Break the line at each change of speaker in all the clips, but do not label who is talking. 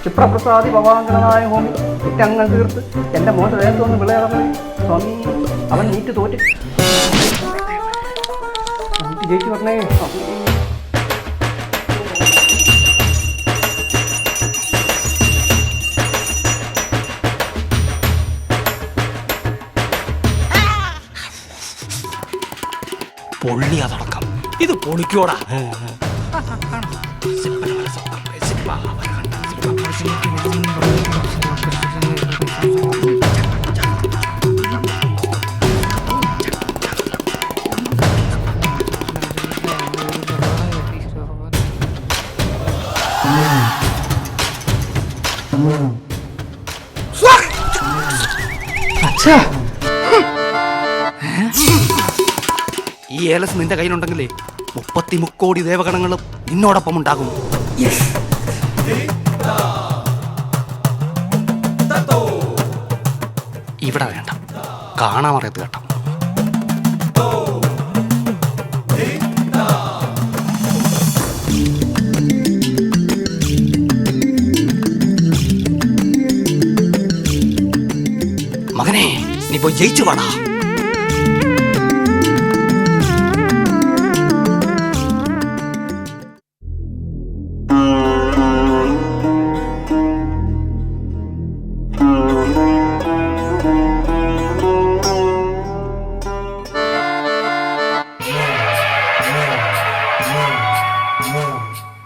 ക്ഷിപ്രപ്രസാദി ഭവാങ്കരനായ ഹോമി കുറ്റങ്ങൾ തീർത്ത് എൻ്റെ മോൻ്റെ ദേഹത്തൊന്ന് വിളയാറേ സ്വാമി. അവൻ നീറ്റ് തോറ്റ് ജയിച്ചു പറഞ്ഞേ.
പൊള്ളിയതടക്കം ഇത് പൊളിക്കോടാ. ഈ ഏലസ് നിന്റെ കയ്യിലുണ്ടെങ്കിലേ 33 കോടി ദേവഗണങ്ങളും നിന്നോടൊപ്പം ഉണ്ടാകും. ഇവിടെ വേണ്ട, കാണാമറിയത്ത് കേട്ടോ. മകനെ, നീ പോയി ജയിച്ചു പാടാ.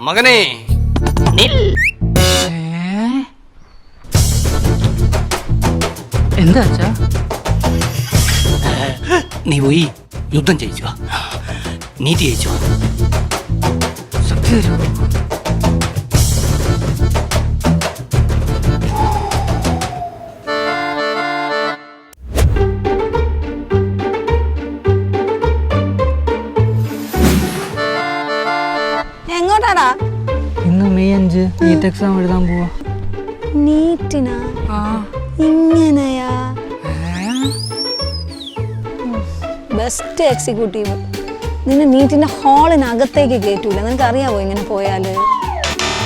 മകനെ,
എന്താ അച്ഛാ?
നീ പോയി യുദ്ധം ജയിച്ചു, നീതി ജയിച്ചു.
സത്യം
എങ്ങോട്ടാടാ?
ഇന്ന് മെയ് 5 നീറ്റ് എക്സാം എഴുതാൻ പോവാ.
നീറ്റിനാ? ഇങ്ങനെയാ? Best executive. നിന്നെ നീറ്റിന്റെ ഹാളിനകത്തേക്ക് കയറ്റൂല. നിനക്ക് അറിയാവോ ഇങ്ങനെ പോയാല്?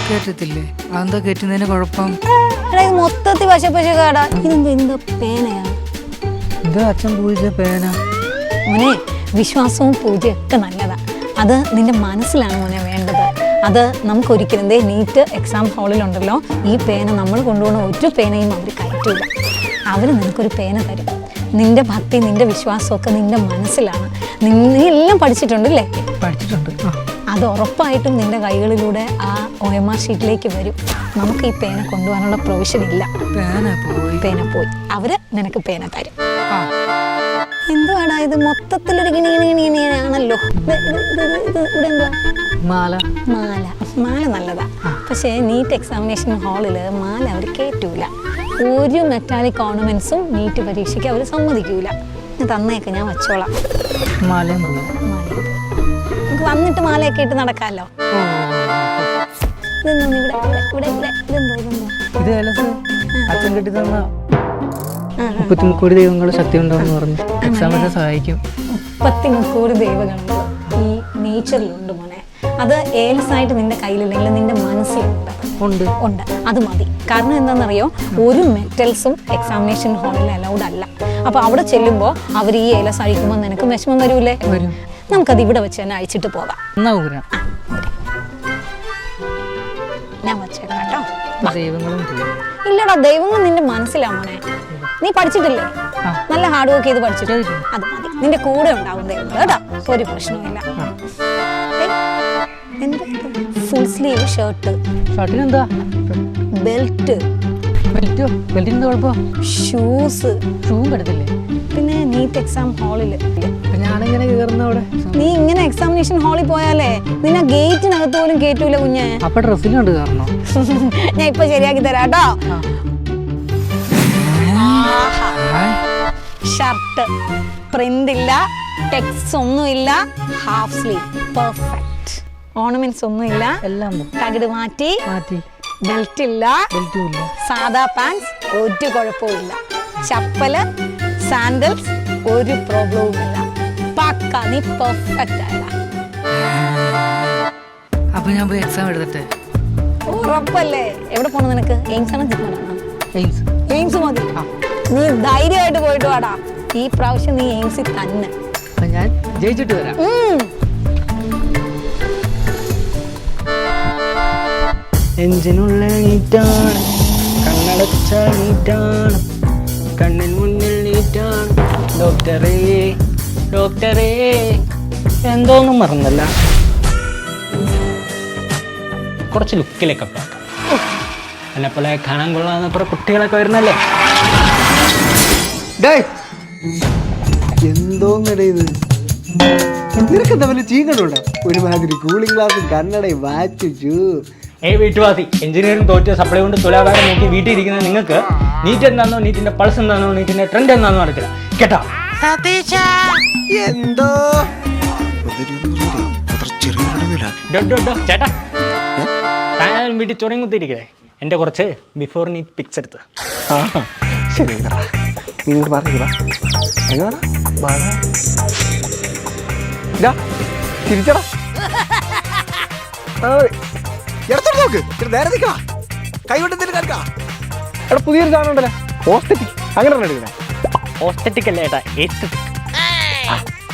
കേട്ടിട്ടില്ലേ? അതെന്താ കേറ്റുന്നതിന് കുഴപ്പം?
എടാ, ഇത് മൊത്തത്തിൽ വശപ്പശകാടാ. ഇതെന്താ പേനയാ?
ഇത് അച്ഛൻ പൂജ പേന.
മോനെ, വിശ്വാസവും പൂജയൊക്കെ നല്ലതാ. അത് നിന്റെ മനസ്സിലാണ് മോനെ വേണ്ടത്. അത് നമുക്കൊരിക്കലും നീറ്റ് എക്സാം ഹാളിലുണ്ടല്ലോ, ഈ പേന നമ്മൾ കൊണ്ടുപോകുന്ന ഒരു പേനയും അവർ കയറ്റില്ല. അവർ നിനക്കൊരു പേന തരും. നിന്റെ ഭക്തി, നിന്റെ വിശ്വാസമൊക്കെ നിന്റെ മനസ്സിലാണ്. നീ എല്ലാം പഠിച്ചിട്ടുണ്ടല്ലേ?
പഠിച്ചിട്ടുണ്ട്.
അത് ഉറപ്പായിട്ടും നിന്റെ കൈകളിലൂടെ ആ OMR ഷീറ്റിലേക്ക് വരും. നമുക്ക് ഈ പേന കൊണ്ടുപോകാനുള്ള പ്രൊവിഷൻ ഇല്ല. പേന പോയി. അവര് നിനക്ക് പേന തരും. എന്തുവാടാ ഇത്? മൊത്തത്തിലൊരു ഗിണിയാണല്ലോ. ഇവിടെ എന്തുവാ?
മാല.
മാല. മാല നല്ലതാ. പക്ഷേ നീറ്റ് എക്സാമിനേഷൻ ഹാളില് മാല അവർ കയറ്റൂല. ഒരു മെറ്റാലിക് ഓർണമെന്റ്സും നീറ്റ് പരീക്ഷയ്ക്ക് അവർ സമ്മതിക്കൂല. തന്നേക്ക്, ഞാൻ വച്ചോളാം.
മാലയും
നമുക്ക് വന്നിട്ട് മാലയൊക്കെ ഇട്ട് നടക്കാമല്ലോ.
ഇത് അച്ഛൻ കെട്ടി തന്ന 33 കോടി ദൈവങ്ങൾ ശക്തി ഉണ്ടോന്ന് പറഞ്ഞു. എക്സാമിനെ സഹായിക്കും.
33 കോടി ദൈവഗണങ്ങൾ ഈ നേച്ചറിലുണ്ട് മോനെ. അത് ഏലസായിട്ട് നിന്റെ കയ്യിലില്ലെങ്കിൽ നിന്റെ മനസ്സിലുണ്ട്. ഉണ്ട്. അത് മതി. കാരണം എന്താണെന്നറിയോ, ഒരു മെറ്റൽസും എക്സാമിനേഷൻ ഹാളിൽ അലൗഡ് അല്ല. അപ്പൊ അവിടെ ചെല്ലുമ്പോൾ അവർ ഈ ഏലസ് അഴിക്കുമ്പോൾ നിനക്ക് വിഷമം വരൂലേ? നമുക്കത് ഇവിടെ വെച്ച് തന്നെ അഴിച്ചിട്ട് പോകാം. ഞാൻ വച്ചേക്കാം കേട്ടോ. ഇല്ലടാ, ദൈവങ്ങൾ നിന്റെ മനസ്സിലാ മോനെ. നീ പഠിച്ചിട്ടില്ലേ? നല്ല ഹാർഡ് വർക്ക് ചെയ്ത് പഠിച്ചിട്ട് അത് മതി. നിന്റെ കൂടെ ഉണ്ടാവും ദൈവങ്ങൾ കേട്ടോ. ഒരു പ്രശ്നവുമില്ല. Full sleeve shirt.
ഷർട്ടിനെന്താ?
ബെൽറ്റ്.
ബെൽറ്റിന് കുഴപ്പം?
ഷൂസ്.
ഷൂവും എടുത്തില്ലേ?
പിന്നെ നീറ്റ് എക്സാം ഹാളില്
ഞാനെങ്ങനെ കയറുന്ന അവിടെ?
നീ ഇങ്ങനെ എക്സാമിനേഷൻ ഹാളിൽ പോയാലേ നിന്നെ ഗേറ്റിനകത്ത് പോലും കേറ്റൂല കുഞ്ഞെ.
അപ്പൊ ഡ്രസ്സിലുണ്ട് കയറണോ?
ഞാൻ ഇപ്പൊ ശരിയാക്കി തരാം കേട്ടോ. ഷർട്ട് പ്രിന്റ് ഇല്ല, ടെക്സ്റ്റ് ഒന്നുമില്ല, ഹാഫ് സ്ലീവ്, പെർഫെക്റ്റ്. ഓർണമെന്റ്സ് ഒന്നുമില്ല,
എല്ലാം
തകിട് മാറ്റി. ബെൽറ്റ് ഇല്ല, സാധാ പാൻസ്, ഒരു കുഴപ്പമില്ല. ചപ്പല്, സാൻഡൽസ്, ഒരു പ്രോബ്ലവും ഇല്ല. പക്ക, നീ പെർഫെക്റ്റ് ആയതാ.
അപ്പൊ ഞാൻ പോയി എക്സാം എഴുതട്ടെ?
ഓ ഉറപ്പല്ലേ? എവിടെ പോണം നിനക്ക്? എയിംസ് ആണോ ജിമ്മാണോ?
എയിംസ്.
എയിംസ് മതി. നീ ധൈര്യമായിട്ട് പോയിട്ട് വാടാ. ഈ പ്രാവശ്യം നീ എയിംസിൽ തന്നെ.
അപ്പൊ ഞാൻ ജയിച്ചിട്ട് വരാം. എഞ്ചിനുള്ള നീറ്റാണ്, കണ്ണടച്ച നീറ്റാണ്, കണ്ണിന് മുന്നിൽ നീറ്റാണ്. ഡോക്ടറേ ഡോക്ടറേ എന്തോന്നും മറന്നല്ല. കുറച്ച് ലുക്കിലൊക്കെ എന്നെപ്പോലെ കാണാൻ കൊള്ളാവുന്ന കുറെ കുട്ടികളൊക്കെ വരുന്നല്ലേ.
എന്തോന്നടേ ഇത്? നിനക്കെന്താ വല്ല ചീങ്കണ്ടോടാ? ഒരുമാതിരി കൂളിംഗ് ഗ്ലാസും കണ്ണടയും വാച്ചു.
വീട്ടുവാസി എഞ്ചിനീയറിംഗ് തോറ്റ് സപ്ലൈ കൊണ്ട് തുലാഭാരം നോക്കി വീട്ടിൽ ഇരിക്കുന്ന നിങ്ങൾക്ക് നീറ്റ് എന്താണോ, നീറ്റിന്റെ പൾസ് എന്താണോ, നീറ്റിന്റെ ട്രെൻഡ് എന്താണെന്നോ അറിയില്ല കേട്ടോ.
എന്തോ
ചേട്ടാ താൻ വീട്ടിൽ ചൊറിയും കുത്തിയിരിക്കേ. എന്റെ കുറച്ച് ബിഫോർ നീറ്റ് പിക്സ് എടുത്ത്.
ശരി നിങ്ങോട്ട് പറഞ്ഞ തിരിച്ചടാ. നോക്ക് നേരെ നിൽക്കടാ. കൈവിട്ടെന്തെങ്കിലും കേൾക്കാം. എടാ പുതിയൊരു സാധനം ഉണ്ടല്ലോ, ഓസ്തെറ്റിക്. അങ്ങനെ എടുക്കണേ.
ഓസ്തെറ്റിക് അല്ലേ ഏട്ടാ,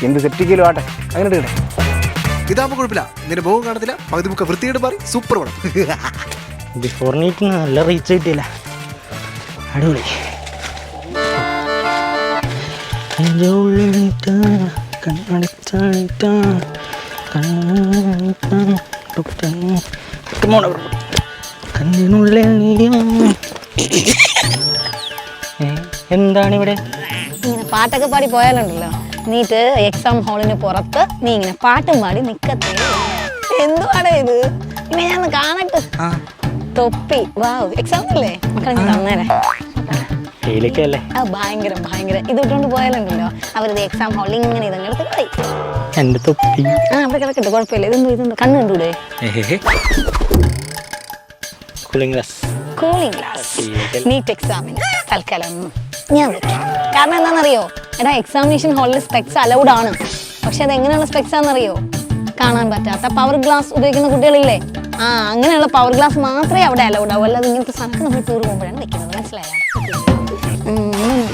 എന്ത് സെപ്റ്റിക്കലും ആട്ടെ, അങ്ങനെ എടുക്കണേ.
ഇതാകുമ്പോൾ കുഴപ്പമില്ല, നിന്റെ മുഖം കാണത്തില്ല, പകുതി മുഖം വൃത്തിയായിട്ട് മാറി. സൂപ്പർ പടം.
ബിഫോർ നീറ്റിന് നല്ല റീച്ച് കിട്ടിയില്ല. അടിപൊളി. എന്താണ് ഇവിടെ
ഇങ്ങനെ പാട്ടൊക്കെ പാടി പോയാലുണ്ടല്ലോ, നീറ്റ് എക്സാം ഹാളിന് പുറത്ത് നീ ഇങ്ങനെ പാട്ടും പാടി നിക്കത്തേ. എന്തുവാടേ ഇത്? ഇങ്ങനെ ഞാൻ കാണട്ടെ. തൊപ്പി. വാവ്, എക്സാം അല്ലേ മക്കളെ? ഞാൻ തന്നേരെ. ഭയങ്കര ഭയങ്കര ഇത് ഇട്ടുകൊണ്ട് പോയാലുണ്ടല്ലോ, അവരത് എക്സാം ഹാളിൽ ഇങ്ങനെ ഇതങ്ങ് എടുത്ത് കളി.
എന്റെ തൊപ്പി
അവിടെ കിടക്കട്ടെ, കുഴപ്പമില്ല. ഇതെന്തോ കണ്ണു കണ്ടൂടെ?
Cooling glass.
Cooling glass NEET എക്സാമിന് തൽക്കാലം ഞാൻ വെക്കാം. കാരണം എന്താണെന്നറിയോ? എടാ, എക്സാമിനേഷൻ ഹാളിൽ സ്പെക്സ് അലൗഡ് ആണ്. പക്ഷെ അത് എങ്ങനെയുള്ള സ്പെക്സ് ആണെന്നറിയോ? കാണാൻ പറ്റാത്ത പവർ ഗ്ലാസ് ഉപയോഗിക്കുന്ന കുട്ടികളില്ലേ, അങ്ങനെയുള്ള പവർ ഗ്ലാസ് മാത്രമേ അവിടെ അലൗഡ് ആവൂ. അല്ലാതെ ഇങ്ങനത്തെ സ്ഥലത്ത് നമ്മൾ ടൂർ പോകുമ്പോഴാണ് വെക്കുന്നത്. മനസ്സിലായോ?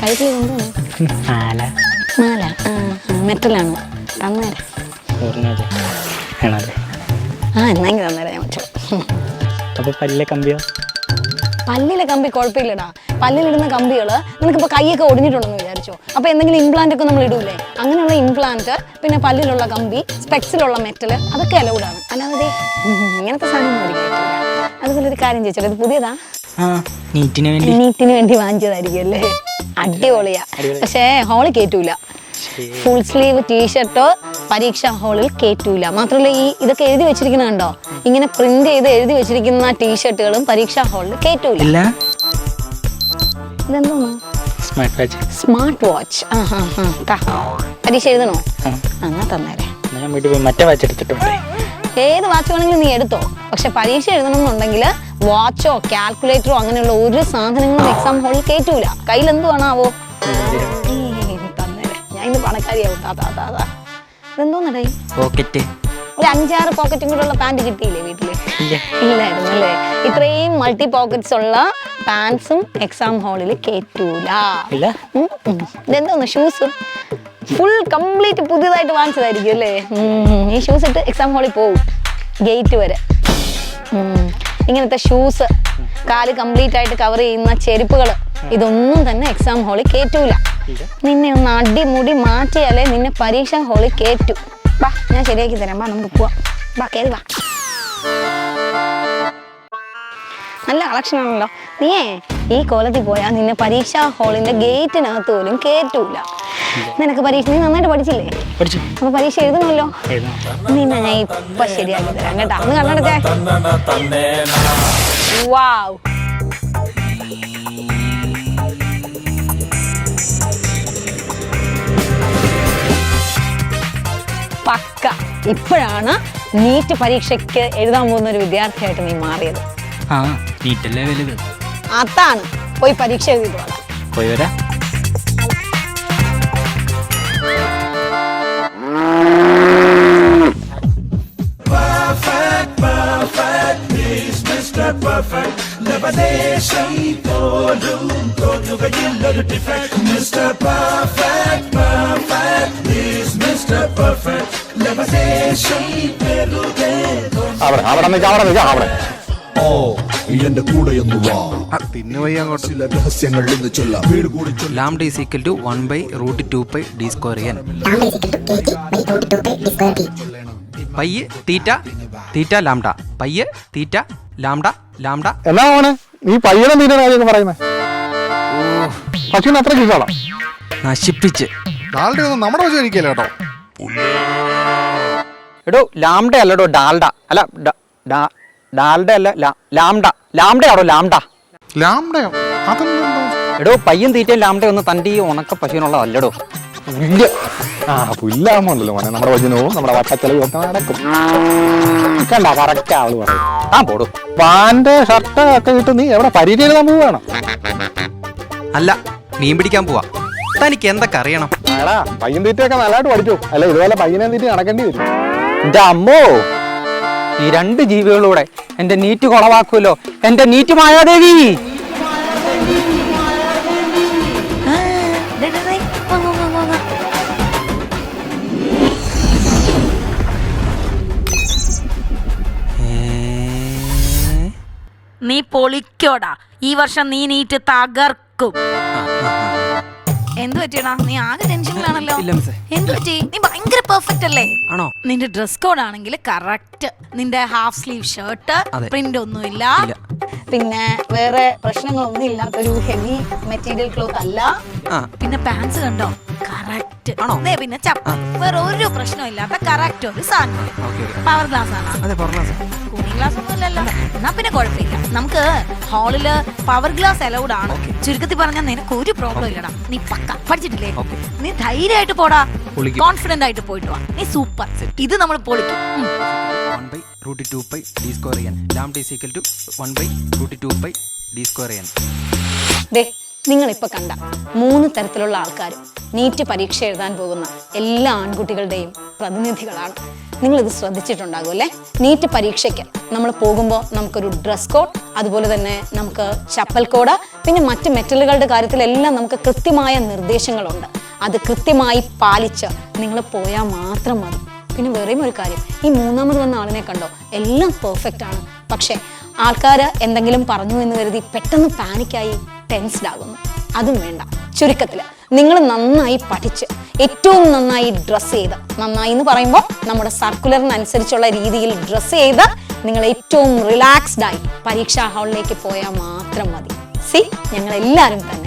കൈത്തിൽ കൊണ്ടുപോകും. മാല. മെറ്റലാണ്. തന്നേരെ. എന്നെങ്കിൽ തന്നേരെ ഞാൻ വെച്ചോ.
അപ്പൊ പല്ലിലെ കമ്പിയോ?
പല്ലിലെ കമ്പി കുഴപ്പമില്ലടാ. പല്ലിലിടുന്ന കമ്പികള് നിനക്കിപ്പോൾ കൈയൊക്കെ ഒടിഞ്ഞിട്ടുണ്ടെന്ന് വിചാരിച്ചോ, അപ്പോൾ എന്തെങ്കിലും ഇംപ്ലാന്റ് ഒക്കെ നമ്മൾ ഇടൂലേ, അങ്ങനെയുള്ള ഇംപ്ലാന്റ്, പിന്നെ പല്ലിലുള്ള കമ്പി, സ്പെക്സിലുള്ള മെറ്റൽ, അതൊക്കെ അലൗഡാണ്. അല്ലാതെ ഇങ്ങനത്തെ സാധനം മേടിക്കില്ല. അതുപോലെ ഒരു കാര്യം ചോദിച്ചോ, ഇത് പുതിയതാ? നീറ്റിന് വേണ്ടി വാങ്ങിച്ചതായിരിക്കും അല്ലേ? അടിപൊളിയാ. പക്ഷേ ഹാളിൽ കയറ്റൂല. ഫുൾ സ്ലീവ് ടീഷർട്ടോ പരീക്ഷാ ഹാളിൽ കയറ്റൂല. മാത്രമല്ല ഇതൊക്കെ എഴുതി വെച്ചിരിക്കുന്ന കണ്ടോ, ഇങ്ങനെ പ്രിന്റ് ചെയ്ത് എഴുതി വെച്ചിരിക്കുന്ന ടീഷർട്ടുകളും പരീക്ഷാ ഹാളിൽ കയറ്റൂല. ഇതെന്തോന്നാ? Smart watch. പരീക്ഷ എഴുതണോ? എന്നാ തന്നേരെ.
മറ്റേ വാച്ച് എടുത്തിട്ടുണ്ട്.
ഏത് വാച്ച് വേണമെങ്കിലും നീ എടുത്തോ. പക്ഷെ പരീക്ഷ എഴുതണമെന്നുണ്ടെങ്കിൽ വാച്ചോ കാൽക്കുലേറ്ററോ അങ്ങനെയുള്ള ഒരു സാധനങ്ങളും എക്സാം ഹാളിൽ കയറ്റൂല. കയ്യിൽ എന്ത് വേണാവോ? തന്നേരെ. ഞാൻ ഇന്ന് പണക്കാരിയാവും. ഇതെന്തോന്നടേ?
പോക്കറ്റ്.
ഒരു 5-6 പോക്കറ്റും കൂടെ ഉള്ള പാന്റ് കിട്ടിയില്ലേ വീട്ടില്? ഇല്ലായിരുന്നു അല്ലേ? ഇത്രയും മൾട്ടി പോക്കറ്റ്സ് ഉള്ള പാൻസും എക്സാം ഹാളിൽ കയറ്റൂല. ഇതെന്തോന്ന്? ഷൂസ് ഫുൾ കംപ്ലീറ്റ് പുതിയതായിട്ട് വാങ്ങിച്ചതായിരിക്കും അല്ലേ? ഈ ഷൂസ് ഇട്ട് എക്സാം ഹാളിൽ പോവും, ഗേറ്റ് വരെ. ഇങ്ങനത്തെ ഷൂസ്, കാല് കംപ്ലീറ്റ് ആയിട്ട് കവർ ചെയ്യുന്ന ചെരുപ്പുകൾ, ഇതൊന്നും തന്നെ എക്സാം ഹാളിൽ കയറ്റൂല. നിന്നെ ഒന്ന് അടിമുടി മാറ്റിയാലേ നിന്നെ പരീക്ഷാ ഹാളിൽ കയറ്റൂ. വാ, ഞാൻ ശരിയാക്കി തരാം. വാ, നമുക്ക് പോവാം. വാ, കയറി വാ. നല്ല കളക്ഷൻ ആണല്ലോ. നീയേ ഈ കോലത്തിൽ പോയാൽ നിന്നെ പരീക്ഷാ ഹാളിന്റെ ഗേറ്റിനകത്ത് പോലും കയറ്റൂല. നിനക്ക് പരീക്ഷ നീ നന്നായിട്ട് പഠിച്ചില്ലേ? അപ്പൊ പരീക്ഷ എഴുതണമല്ലോ. നിന്നെ ഞാൻ ഇപ്പൊ ശരിയാക്കി തരാം കേട്ടാ. ഒന്ന് കണ്ണടച്ചേ. വാവ്, പക്ക. ഇപ്പോഴാണ് നീറ്റ് പരീക്ഷയ്ക്ക് എഴുതാൻ പോകുന്ന ഒരു വിദ്യാർത്ഥിയായിട്ട് നീ മാറിയത്. അതാണ്. പോയി പരീക്ഷ എഴുതിയിട്ട് വേണം.
പോയി വരാ.
Perfect, he's Mr. Perfect. എന്റെ കൂടെയൊന്നു വാ
തിന്നു പോയി അങ്ങോട്ട്
ചില രഹസ്യങ്ങൾ എന്ന് ചൊല്ലാം വീട് കൂടി
lambda is equal to 1/√2π d²n. Pi theta theta lambda pi theta lambda lambda.
എന്നാ മോനെ നീ പയ്യനെ തീറ്റ കാര്യമൊക്കെ പറയുന്നത്? പശുവിന് അത്ര കിട്ടോളാം.
നശിപ്പിച്ച്.
ഡാൽഡ ഒന്നും നമ്മുടെ വശം ഇരിക്കല്ലോ കേട്ടോ.
എടോ ലാംഡ അല്ലടോ ഡാൽഡ അല്ല ഡാൽഡ അല്ല ലാംഡ ലാംഡയാണോ ലാംഡ?
ലാംഡയോ? അതെന്താ?
എടോ പയ്യൻ തീറ്റ ലാംഡ ഒന്ന് തൻ്റെ ഈ ഉണക്ക പശുവിനുള്ളതല്ലടോ.
ഇല്ല. ആ പുല്ലാകുമ്പോണ്ടല്ലോ മോനെ നമ്മുടെ വചനവും നമ്മുടെ വട്ടച്ചെലവും ഒക്കെ നടക്കും. കണ്ട കറക്റ്റ് ആള് പറയും.
ആ പോടോ.
പാന്റെ ഷർട്ട് ഒക്കെ ഇട്ട് നീ എവിടെ പരീക്ഷ എഴുതാൻ പോവുകയാണോ?
അല്ല മീൻ പിടിക്കാൻ പോവാ. തനിക്ക് എന്തൊക്കെ അറിയണം?
എടാ പയ്യൻ തീറ്റയൊക്കെ നല്ലതായിട്ട് പഠിച്ചു. അല്ല ഇതുപോലെ പയ്യനെ തീറ്റ നടക്കേണ്ടി വരും.
എന്റെ അമ്മോ, ഈ രണ്ട് ജീവികളൂടെ എന്റെ നീറ്റ് കുളവാക്കുമല്ലോ. എന്റെ നീറ്റ് മായാദേവി.
നീ പൊളിക്കോടാ. ഈ വർഷം നീ നീറ്റ് തകർക്കും. എന്ത് പറ്റിയടാ? നീ ആകെ ടെൻഷനിലാണല്ലോ.
ഇല്ല മിസ്സേ.
എന്ത് പറ്റി? നീ ഭയങ്കര പെർഫെക്റ്റ് അല്ലേ?
ആണോ?
നിന്റെ ഡ്രസ് കോഡ് ആണെങ്കിൽ കറക്റ്റ്. നിന്റെ ഹാഫ് സ്ലീവ് ഷർട്ട്,
അതെ.
പ്രിന്റ് ഒന്നുമില്ല,
ഇല്ല.
പിന്നെ വേറെ പ്രശ്നങ്ങളൊന്നും ഇല്ലാത്തൊരു ഹെവി മെറ്റീരിയൽ ക്ലോത്ത് അല്ല.
ആ.
പിന്നെ പാൻസ് കണ്ടോ? കറക്റ്റ്
ആണോ?
പിന്നെ ചപ്പ വേറെ ഒരു പ്രശ്നം ഇല്ലാത്ത കറക്റ്റ് ഒരു സാധനം.
Okay okay.
പവർ ഗ്ലാസ് ആണോ?
അതെ പറഞ്ഞ
കൂളിംഗ് ഗ്ലാസ് ഒന്നും ഇല്ലല്ലോ. എന്നാ പിന്നെ കുഴപ്പമില്ല. നമുക്ക് ഹാളില് പവർ ഗ്ലാസ് അലൗഡ് ആണ്. ചുരുക്കത്തിൽ പറഞ്ഞാൽ നിനക്ക് ഒരു പ്രോബ്ലം ഇല്ലടാ. നീ പക്ക പഠിച്ചിട്ടില്ലേ? നീ ധൈര്യമായിട്ട് പോടാ. കോൺഫിഡന്റ് ആയിട്ട് പോയിട്ട് വാ. നീ സൂപ്പർ. ഇത് നമ്മൾ പൊളിക്കും.
1/√2π d²n. Lambda is equal to 1/√2π d²n.
ദേ നിങ്ങളിപ്പോൾ കണ്ട 3 തരത്തിലുള്ള ആൾക്കാർ നീറ്റ് പരീക്ഷ എഴുതാൻ പോകുന്ന എല്ലാ ആൺകുട്ടികളുടെയും പ്രതിനിധികളാണ്. നിങ്ങളിത് ശ്രദ്ധിച്ചിട്ടുണ്ടാകും അല്ലേ? നീറ്റ് പരീക്ഷയ്ക്ക് നമ്മൾ പോകുമ്പോൾ നമുക്കൊരു ഡ്രസ് കോഡ്, അതുപോലെ തന്നെ നമുക്ക് ചപ്പൽ കോഡ്, പിന്നെ മറ്റ് മെറ്റലുകളുടെ കാര്യത്തിലെല്ലാം നമുക്ക് കൃത്യമായ നിർദ്ദേശങ്ങളുണ്ട്. അത് കൃത്യമായി പാലിച്ച് നിങ്ങൾ പോയാൽ മാത്രം മതി. പിന്നെ വേറെയും ഒരു കാര്യം, ഈ 3ാമത് വന്ന ആളിനെ കണ്ടോ? എല്ലാം പെർഫെക്റ്റ് ആണ്. പക്ഷേ ആൾക്കാർ എന്തെങ്കിലും പറഞ്ഞു എന്ന് കരുതി പെട്ടെന്ന് പാനിക്കായി ടെൻസ്ഡ് ആകുന്നു. അതും വേണ്ട. ചുരുക്കത്തിൽ നിങ്ങൾ നന്നായി പഠിച്ച് ഏറ്റവും നന്നായി ഡ്രസ്സ് ചെയ്ത്, നന്നായി എന്ന് പറയുമ്പോൾ നമ്മുടെ സർക്കുലറിനനുസരിച്ചുള്ള രീതിയിൽ ഡ്രസ്സ് ചെയ്ത് നിങ്ങൾ ഏറ്റവും റിലാക്സ്ഡ് ആയി പരീക്ഷാ ഹാളിലേക്ക് പോയാൽ മാത്രം മതി. ഞങ്ങൾ എല്ലാവരും തന്നെ